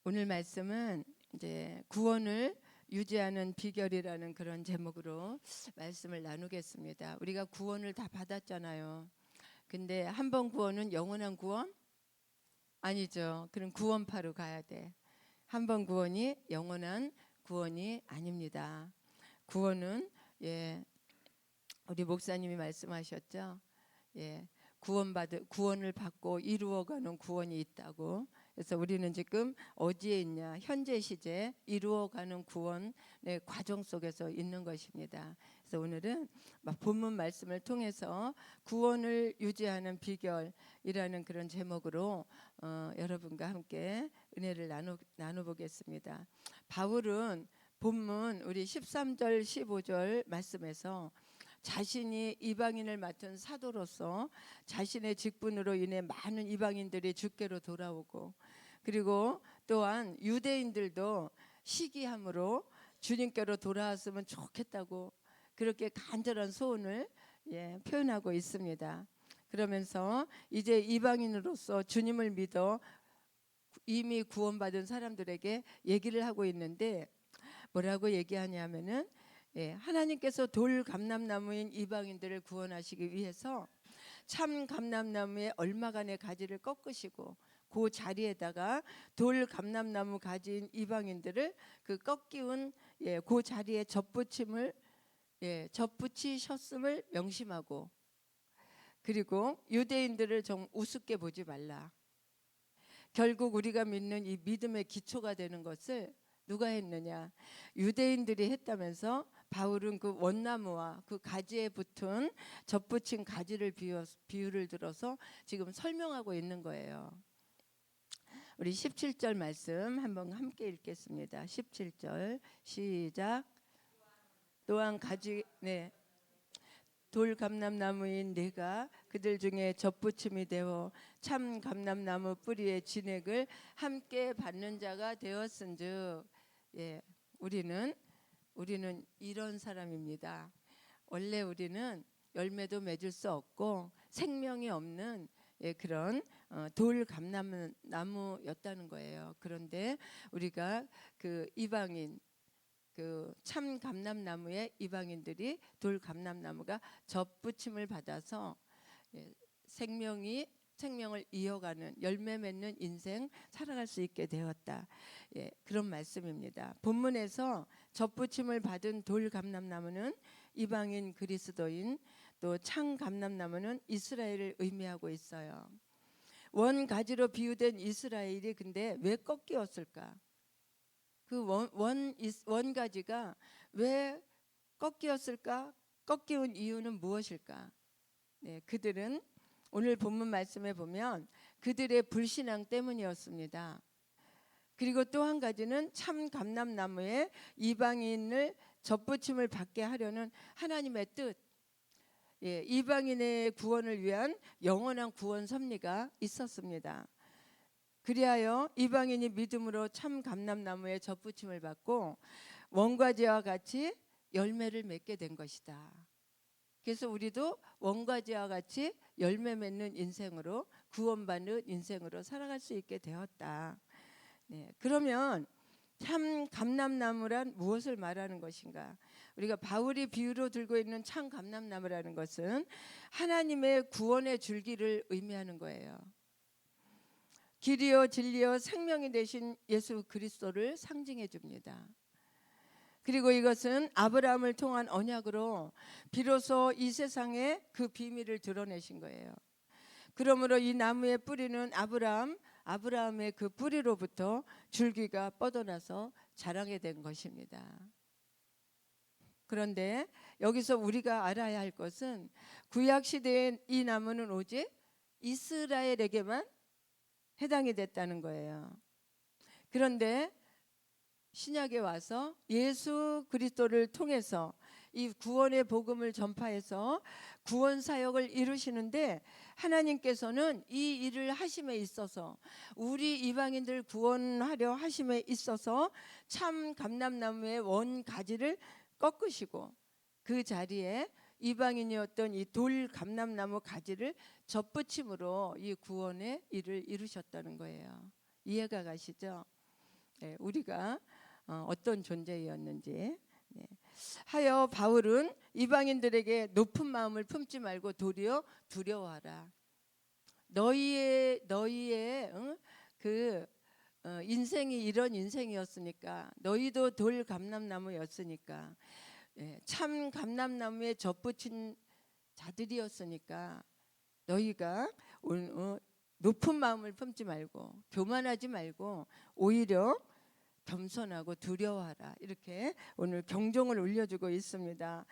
오늘 말씀은 이제 구원을 유지하는 비결이라는 그런 제목으로 말씀을 나누겠습니다. 우리가 구원을 다 받았잖아요. 근데 한 번 구원은 영원한 구원? 아니죠. 그럼 구원파로 가야 돼. 한 번 구원이 영원한 구원이 아닙니다. 구원은 우리 목사님이 말씀하셨죠. 구원을 받고 이루어가는 구원이 있다고. 그래서 우리는 지금 어디에 있냐? 현재 시제 이루어가는 구원의 과정 속에서 있는 것입니다. 그래서 오늘은 본문 말씀을 통해서 구원을 유지하는 비결이라는 그런 제목으로 여러분과 함께 은혜를 나눠보겠습니다. 바울은 본문 우리 13절 15절 말씀에서 자신이 이방인을 맡은 사도로서 자신의 직분으로 인해 많은 이방인들이 주께로 돌아오고, 그리고 또한 유대인들도 시기함으로 주님께로 돌아왔으면 좋겠다고 그렇게 간절한 소원을 표현하고 있습니다. 그러면서 이제 이방인으로서 주님을 믿어 이미 구원받은 사람들에게 얘기를 하고 있는데, 뭐라고 얘기하냐면은 하나님께서 돌 감람나무인 이방인들을 구원하시기 위해서 참 감람나무의 얼마간의 가지를 꺾으시고 그 자리에다가 돌 감람나무 가지인 이방인들을 그 꺾이운 그 자리에 접붙이셨음을 명심하고, 그리고 유대인들을 좀 우습게 보지 말라. 결국 우리가 믿는 이 믿음의 기초가 되는 것을 누가 했느냐? 유대인들이 했다면서 바울은 그 원나무와 그 가지에 붙은 접붙인 가지를 비유를 들어서 지금 설명하고 있는 거예요. 우리 17절 말씀 한번 함께 읽겠습니다. 17절 시작. 또한 돌 감람나무인 내가 그들 중에 접붙임이 되어 참 감람나무 뿌리의 진액을 함께 받는 자가 되었은즉, 우리는 이런 사람입니다. 원래 우리는 열매도 맺을 수 없고 생명이 없는 그런 돌 감람나무였다는 거예요. 그런데 우리가 그 이방인, 그 참 감람나무의 이방인들이 돌 감람나무가 접붙임을 받아서 생명을 이어가는 열매 맺는 인생 살아갈 수 있게 되었다. 그런 말씀입니다. 본문에서 접붙임을 받은 돌 감람나무는 이방인 그리스도인, 또 참 감람나무는 이스라엘을 의미하고 있어요. 원 가지로 비유된 이스라엘이 근데 왜 꺾였을까? 그 원 가지가 왜 꺾였을까? 꺾이는 이유는 무엇일까? 그들은 오늘 본문 말씀에 보면 그들의 불신앙 때문이었습니다. 그리고 또 한 가지는 참 감람나무에 이방인을 접붙임을 받게 하려는 하나님의 뜻, 이방인의 구원을 위한 영원한 구원 섭리가 있었습니다. 그리하여 이방인이 믿음으로 참 감람나무에 접붙임을 받고 원과지와 같이 열매를 맺게 된 것이다. 그래서 우리도 원과지와 같이 열매 맺는 인생으로, 구원받는 인생으로 살아갈 수 있게 되었다. 그러면 참 감람나무란 무엇을 말하는 것인가? 우리가 바울이 비유로 들고 있는 참 감람나무라는 것은 하나님의 구원의 줄기를 의미하는 거예요. 길이요 진리요 생명이 되신 예수 그리스도를 상징해 줍니다. 그리고 이것은 아브라함을 통한 언약으로 비로소 이 세상에 그 비밀을 드러내신 거예요. 그러므로 이 나무의 뿌리는 아브라함의 그 뿌리로부터 줄기가 뻗어나서 자라게 된 것입니다. 그런데 여기서 우리가 알아야 할 것은 구약 시대의 이 나무는 오직 이스라엘에게만 해당이 됐다는 거예요. 그런데 신약에 와서 예수 그리스도를 통해서 이 구원의 복음을 전파해서 구원 사역을 이루시는데, 하나님께서는 이 일을 하심에 있어서, 우리 이방인들 구원하려 하심에 있어서 참 감람나무의 원 가지를 꺾으시고 그 자리에 이방인이었던 이 돌 감람나무 가지를 접붙임으로 이 구원의 일을 이루셨다는 거예요. 이해가 가시죠? 우리가 어떤 존재였는지. 하여 바울은 이방인들에게 높은 마음을 품지 말고 도리어 두려워하라. 너희의 인생이 이런 인생이었으니까, 너희도 돌 감람나무였으니까, 참 감람나무에 젖붙인 자들이었으니까, 너희가 높은 마음을 품지 말고 교만하지 말고 오히려 겸손하고 두려워하라. 이렇게 오늘 경종을 울려주고 있습니다.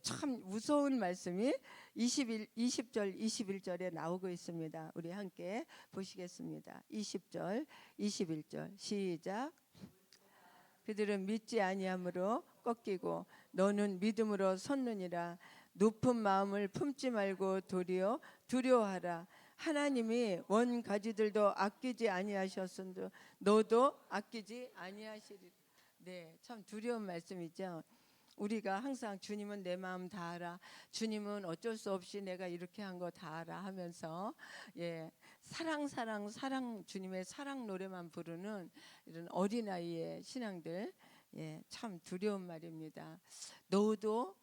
참 무서운 말씀이 20절 21절에 나오고 있습니다. 우리 함께 보시겠습니다. 20절 21절 시작. 그들은 믿지 아니함으로 꺾이고 너는 믿음으로 섰느니라. 높은 마음을 품지 말고 도리어 두려워하라. 하나님이 원 가지들도 아끼지 아니하셨은도 너도 아끼지 아니하시리라. 참 두려운 말씀이죠. 우리가 항상 주님은 내 마음 다 알아, 주님은 어쩔 수 없이 내가 이렇게 한 거 다 알아 하면서 사랑 주님의 사랑 노래만 부르는 이런 어린아이의 신앙들, 참 두려운 말입니다. 너도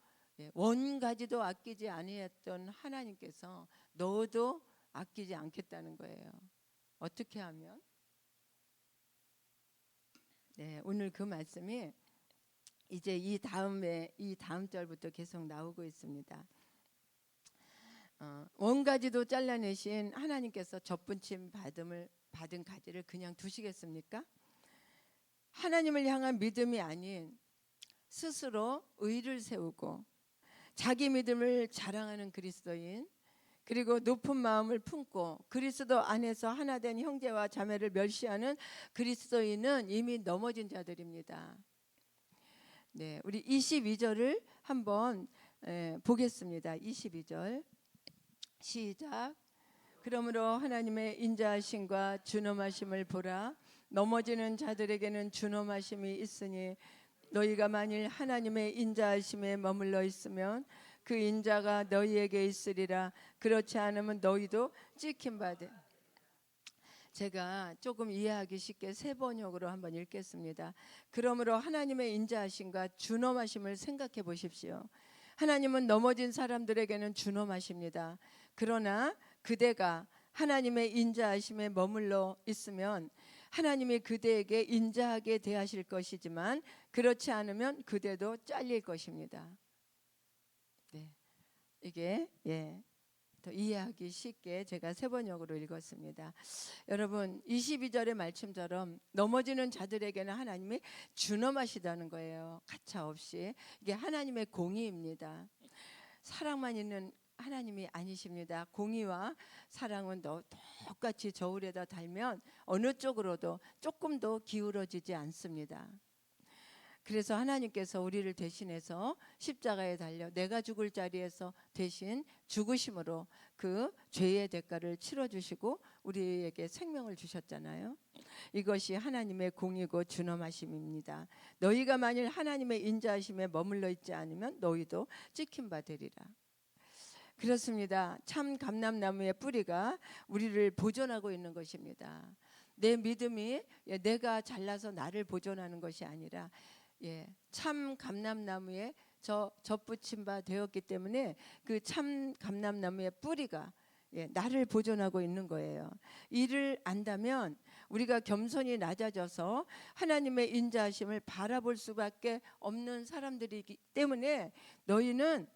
원 가지도 아끼지 아니했던 하나님께서 너도 아끼지 않겠다는 거예요. 어떻게 하면? 오늘 그 말씀이 이제 이 다음 절부터 계속 나오고 있습니다. 원 가지도 잘라내신 하나님께서 젖붙임 받은 가지를 그냥 두시겠습니까? 하나님을 향한 믿음이 아닌 스스로 의를 세우고 자기 믿음을 자랑하는 그리스도인, 그리고 높은 마음을 품고 그리스도 안에서 하나 된 형제와 자매를 멸시하는 그리스도인은 이미 넘어진 자들입니다. 우리 22절을 한번 보겠습니다. 22절 시작. 그러므로 하나님의 인자하심과 준엄하심을 보라. 넘어지는 자들에게는 준엄하심이 있으니 너희가 만일 하나님의 인자하심에 머물러 있으면 그 인자가 너희에게 있으리라. 그렇지 않으면 너희도 찍힌 바되. 제가 조금 이해하기 쉽게 새 번역으로 한번 읽겠습니다. 그러므로 하나님의 인자하심과 준엄하심을 생각해 보십시오. 하나님은 넘어진 사람들에게는 준엄하십니다. 그러나 그대가 하나님의 인자하심에 머물러 있으면 하나님이 그대에게 인자하게 대하실 것이지만 그렇지 않으면 그대도 잘릴 것입니다. 이게 더 이해하기 쉽게 제가 새 번역으로 읽었습니다. 여러분 22절의 말씀처럼 넘어지는 자들에게는 하나님이 준엄하시다는 거예요. 가차 없이. 이게 하나님의 공의입니다. 사랑만 있는 하나님이 아니십니다. 공의와 사랑은 똑같이 저울에다 달면 어느 쪽으로도 조금도 기울어지지 않습니다. 그래서 하나님께서 우리를 대신해서 십자가에 달려 내가 죽을 자리에서 대신 죽으심으로 그 죄의 대가를 치러주시고 우리에게 생명을 주셨잖아요. 이것이 하나님의 공이고 준엄하심입니다. 너희가 만일 하나님의 인자하심에 머물러 있지 않으면 너희도 찍힌 바 되리라. 그렇습니다. 참 감람나무의 뿌리가 우리를 보존하고 있는 것입니다. 내 믿음이 내가 잘나서 나를 보존하는 것이 아니라 참 감람나무에 젖붙임 바 되었기 때문에 그 참 감람나무의 뿌리가 나를 보존하고 있는 거예요. 이를 안다면 우리가 겸손히 낮아져서 하나님의 인자하심을 바라볼 수밖에 없는 사람들이기 때문에 너희는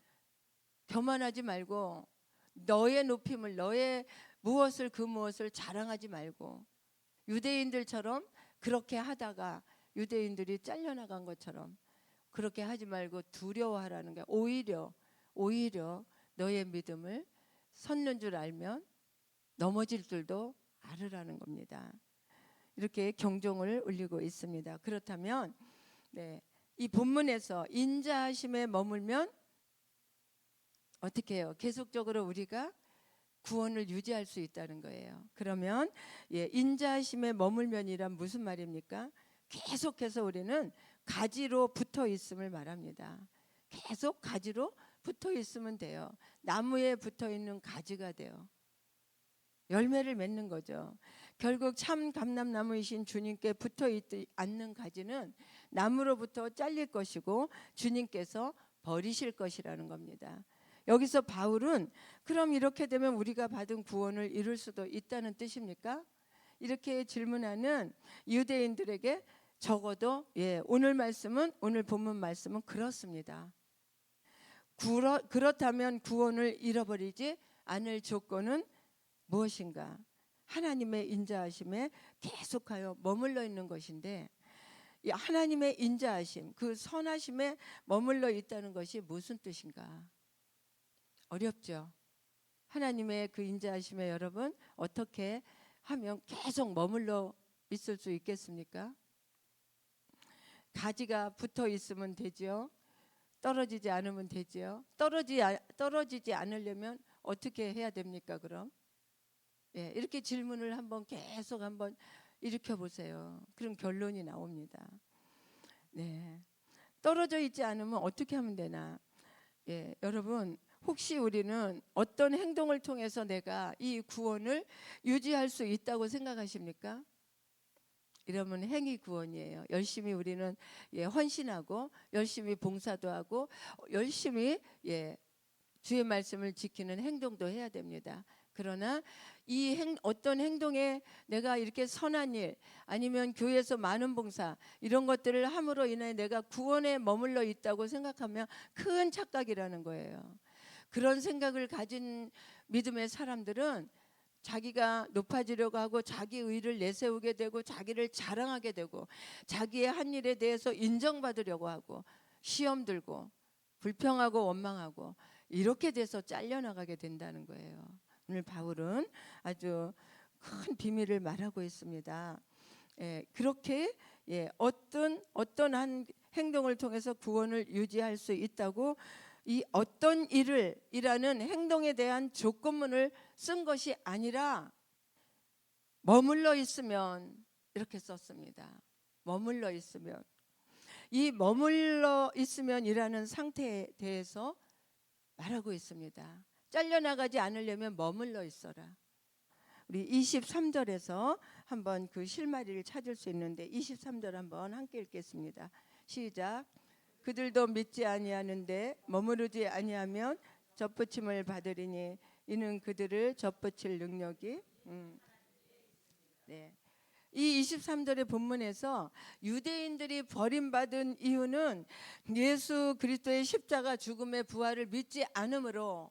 교만하지 말고 너의 높임을, 너의 무엇을 자랑하지 말고 유대인들처럼 그렇게 하다가 유대인들이 잘려나간 것처럼 그렇게 하지 말고 두려워하라는 게 오히려 너의 믿음을 섰는 줄 알면 넘어질 줄도 알으라는 겁니다. 이렇게 경종을 울리고 있습니다. 그렇다면 이 본문에서 인자하심에 머물면 어떻게 해요? 계속적으로 우리가 구원을 유지할 수 있다는 거예요. 그러면 인자하심에 머물면이란 무슨 말입니까? 계속해서 우리는 가지로 붙어 있음을 말합니다. 계속 가지로 붙어 있으면 돼요. 나무에 붙어 있는 가지가 돼요. 열매를 맺는 거죠. 결국 참 감람나무이신 주님께 붙어 있지 않는 가지는 나무로부터 잘릴 것이고 주님께서 버리실 것이라는 겁니다. 여기서 바울은 그럼 이렇게 되면 우리가 받은 구원을 이룰 수도 있다는 뜻입니까? 이렇게 질문하는 유대인들에게 적어도 오늘 본문 말씀은 그렇습니다. 그렇다면 구원을 잃어버리지 않을 조건은 무엇인가? 하나님의 인자하심에 계속하여 머물러 있는 것인데, 이 하나님의 인자하심, 그 선하심에 머물러 있다는 것이 무슨 뜻인가? 어렵죠. 하나님의 그 인자하심에 여러분 어떻게 하면 계속 머물러 있을 수 있겠습니까? 가지가 붙어 있으면 되지요. 떨어지지 않으면 되지요. 떨어지지 않으려면 어떻게 해야 됩니까? 그럼 이렇게 질문을 계속 한번 일으켜 보세요. 그럼 결론이 나옵니다. 떨어져 있지 않으면 어떻게 하면 되나? 여러분, 혹시 우리는 어떤 행동을 통해서 내가 이 구원을 유지할 수 있다고 생각하십니까? 이러면 행위 구원이에요. 열심히 우리는 헌신하고 열심히 봉사도 하고 열심히 주의 말씀을 지키는 행동도 해야 됩니다. 그러나 어떤 행동에 내가 이렇게 선한 일 아니면 교회에서 많은 봉사 이런 것들을 함으로 인해 내가 구원에 머물러 있다고 생각하면 큰 착각이라는 거예요. 그런 생각을 가진 믿음의 사람들은 자기가 높아지려고 하고 자기 의를 내세우게 되고 자기를 자랑하게 되고 자기의 한 일에 대해서 인정받으려고 하고 시험 들고 불평하고 원망하고 이렇게 돼서 잘려나가게 된다는 거예요. 오늘 바울은 아주 큰 비밀을 말하고 있습니다. 그렇게 어떤 한 행동을 통해서 구원을 유지할 수 있다고 이 어떤 일이라는 행동에 대한 조건문을 쓴 것이 아니라 머물러 있으면 이렇게 썼습니다. 머물러 있으면. 이 머물러 있으면이라는 상태에 대해서 말하고 있습니다. 잘려나가지 않으려면 머물러 있어라. 우리 23절에서 한번 그 실마리를 찾을 수 있는데 23절 한번 함께 읽겠습니다. 시작. 그들도 믿지 아니하는데 머무르지 아니하면 접붙임을 받으리니 이는 그들을 접붙일 능력이 이 23절의 본문에서 유대인들이 버림받은 이유는 예수 그리스도의 십자가 죽음의 부활을 믿지 않음으로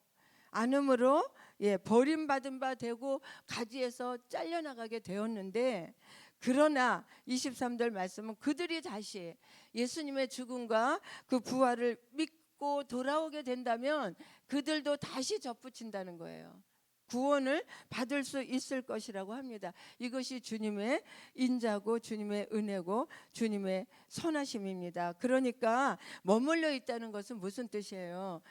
버림받은 바 되고 가지에서 잘려나가게 되었는데, 그러나 23절 말씀은 그들이 다시 예수님의 죽음과 그 부활을 믿고 돌아오게 된다면 그들도 다시 접붙인다는 거예요. 구원을 받을 수 있을 것이라고 합니다. 이것이 주님의 인자고 주님의 은혜고 주님의 선하심입니다. 그러니까 머물러 있다는 것은 무슨 뜻이에요?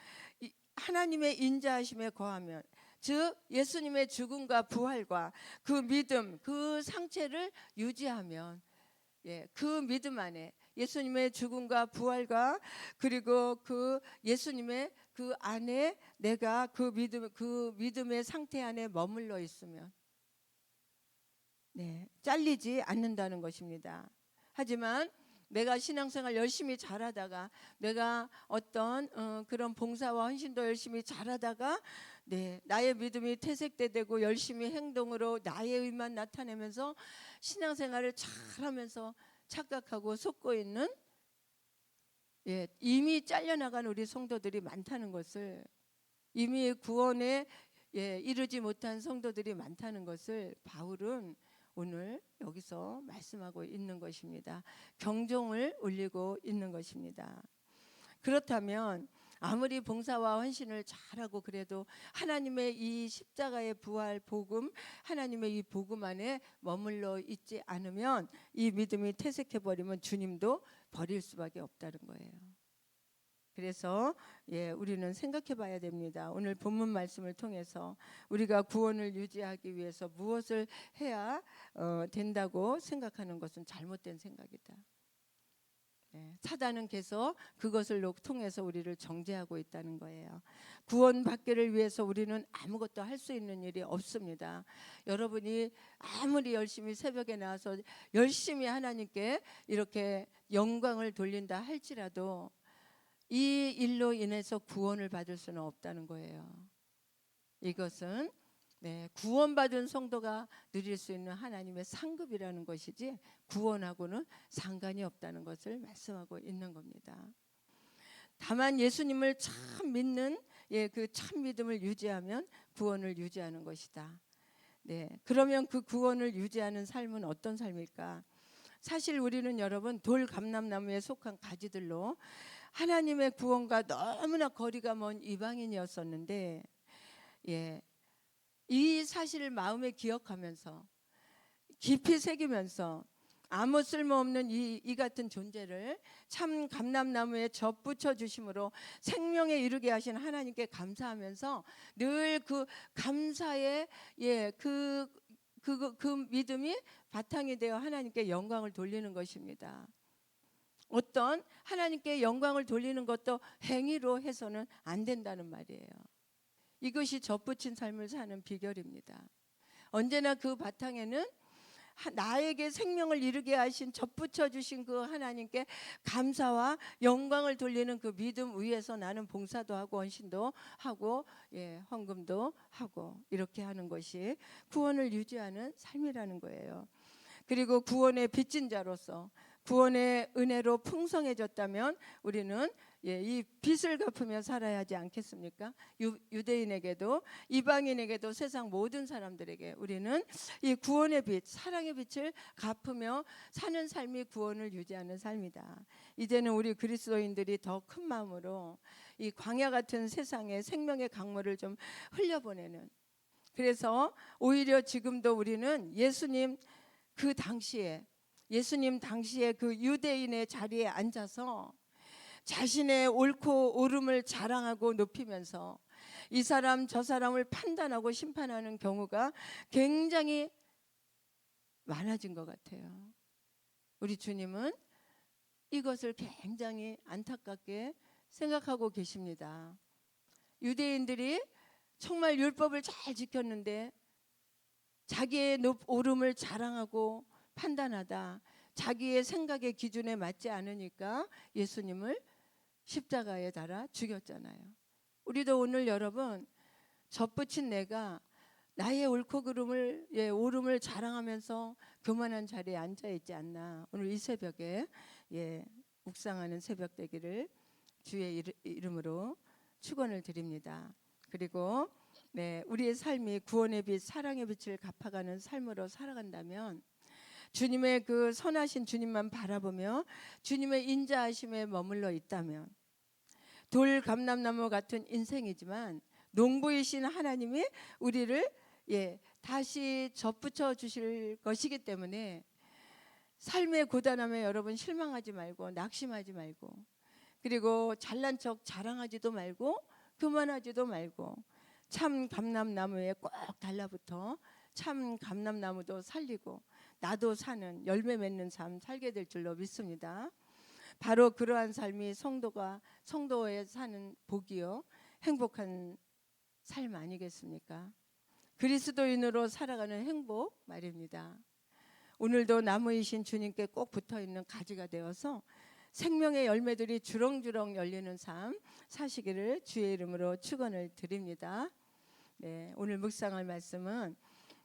하나님의 인자하심에 거하면, 즉 예수님의 죽음과 부활과 그 믿음, 그 상태를 유지하면, 그 믿음 안에 예수님의 죽음과 부활과 그리고 그 예수님의 그 안에 내가 그 믿음의 상태 안에 머물러 있으면 잘리지 않는다는 것입니다. 하지만 내가 신앙생활 열심히 잘하다가 내가 어떤 그런 봉사와 헌신도 열심히 잘하다가 나의 믿음이 퇴색되고 열심히 행동으로 나의 의만 나타내면서 신앙생활을 잘하면서 착각하고 속고 있는 이미 잘려나간 우리 성도들이 많다는 것을, 이미 구원에 이르지 못한 성도들이 많다는 것을 바울은 오늘 여기서 말씀하고 있는 것입니다. 경종을 울리고 있는 것입니다. 그렇다면 아무리 봉사와 헌신을 잘하고 그래도 하나님의 이 십자가의 부활 복음, 하나님의 이 복음 안에 머물러 있지 않으면 이 믿음이 퇴색해버리면 주님도 버릴 수밖에 없다는 거예요. 그래서 우리는 생각해 봐야 됩니다. 오늘 본문 말씀을 통해서 우리가 구원을 유지하기 위해서 무엇을 해야 된다고 생각하는 것은 잘못된 생각이다. 사단은 계속 그것을 통해서 우리를 정죄하고 있다는 거예요. 구원받기를 위해서 우리는 아무것도 할 수 있는 일이 없습니다. 여러분이 아무리 열심히 새벽에 나와서 열심히 하나님께 이렇게 영광을 돌린다 할지라도 이 일로 인해서 구원을 받을 수는 없다는 거예요. 이것은 구원받은 성도가 누릴 수 있는 하나님의 상급이라는 것이지 구원하고는 상관이 없다는 것을 말씀하고 있는 겁니다. 다만 예수님을 참 믿는 그 참 믿음을 유지하면 구원을 유지하는 것이다. 그러면 그 구원을 유지하는 삶은 어떤 삶일까? 사실 우리는 여러분 돌 감람나무에 속한 가지들로 하나님의 구원과 너무나 거리가 먼 이방인이었었는데 이 사실을 마음에 기억하면서 깊이 새기면서 아무 쓸모없는 이 같은 존재를 참 감람나무에 접붙여 주심으로 생명에 이르게 하신 하나님께 감사하면서 늘 그 감사의 그 믿음이 바탕이 되어 하나님께 영광을 돌리는 것입니다. 어떤 하나님께 영광을 돌리는 것도 행위로 해서는 안 된다는 말이에요. 이것이 접붙인 삶을 사는 비결입니다. 언제나 그 바탕에는 나에게 생명을 이루게 하신 접붙여 주신 그 하나님께 감사와 영광을 돌리는 그 믿음 위에서 나는 봉사도 하고 헌신도 하고 헌금도 하고 이렇게 하는 것이 구원을 유지하는 삶이라는 거예요. 그리고 구원의 빚진 자로서 구원의 은혜로 풍성해졌다면 우리는 이 빚을 갚으며 살아야 하지 않겠습니까? 유대인에게도 이방인에게도 세상 모든 사람들에게 우리는 이 구원의 빚, 사랑의 빚을 갚으며 사는 삶이 구원을 유지하는 삶이다. 이제는 우리 그리스도인들이 더 큰 마음으로 이 광야 같은 세상에 생명의 강물을 좀 흘려보내는, 그래서 오히려 지금도 우리는 예수님 당시에 그 유대인의 자리에 앉아서 자신의 옳고 옳음을 자랑하고 높이면서 이 사람 저 사람을 판단하고 심판하는 경우가 굉장히 많아진 것 같아요. 우리 주님은 이것을 굉장히 안타깝게 생각하고 계십니다. 유대인들이 정말 율법을 잘 지켰는데 자기의 옳음을 자랑하고 판단하다 자기의 생각의 기준에 맞지 않으니까 예수님을 십자가에 달아 죽였잖아요. 우리도 오늘 여러분 접붙인 내가 나의 옳고 그름을 옳음을 자랑하면서 교만한 자리에 앉아 있지 않나. 오늘 이 새벽에 묵상하는 새벽 되기를 주의 이름으로 축원을 드립니다. 그리고 우리의 삶이 구원의 빛, 사랑의 빛을 갚아가는 삶으로 살아간다면 주님의 그 선하신 주님만 바라보며 주님의 인자하심에 머물러 있다면 돌 감람나무 같은 인생이지만 농부이신 하나님이 우리를 다시 접붙여 주실 것이기 때문에 삶의 고단함에 여러분 실망하지 말고 낙심하지 말고 그리고 잘난 척 자랑하지도 말고 교만하지도 말고 참 감람나무에 꼭 달라붙어 참 감람나무도 살리고 나도 사는 열매 맺는 삶 살게 될 줄로 믿습니다. 바로 그러한 삶이 성도의 사는 복이요 행복한 삶 아니겠습니까? 그리스도인으로 살아가는 행복 말입니다. 오늘도 나무이신 주님께 꼭 붙어있는 가지가 되어서 생명의 열매들이 주렁주렁 열리는 삶 사시기를 주의 이름으로 축원을 드립니다. 오늘 묵상할 말씀은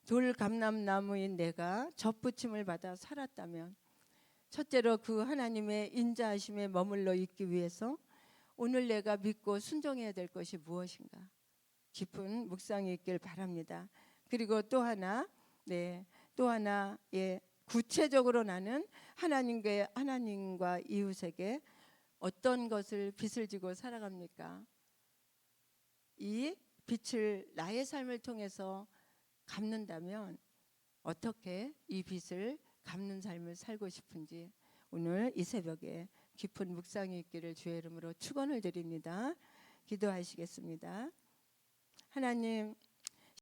돌 감람나무인 내가 접붙임을 받아 살았다면 첫째로 그 하나님의 인자하심에 머물러 있기 위해서 오늘 내가 믿고 순종해야 될 것이 무엇인가 깊은 묵상이 있길 바랍니다. 그리고 또 하나 구체적으로 나는 하나님과 이웃에게 어떤 것을 빚을 지고 살아갑니까? 이 빚을 나의 삶을 통해서 갚는다면 어떻게 이 빚을 갚는 삶을 살고 싶은지 오늘 이 새벽에 깊은 묵상이 있기를 주의 이름으로 축원을 드립니다. 기도하시겠습니다. 하나님,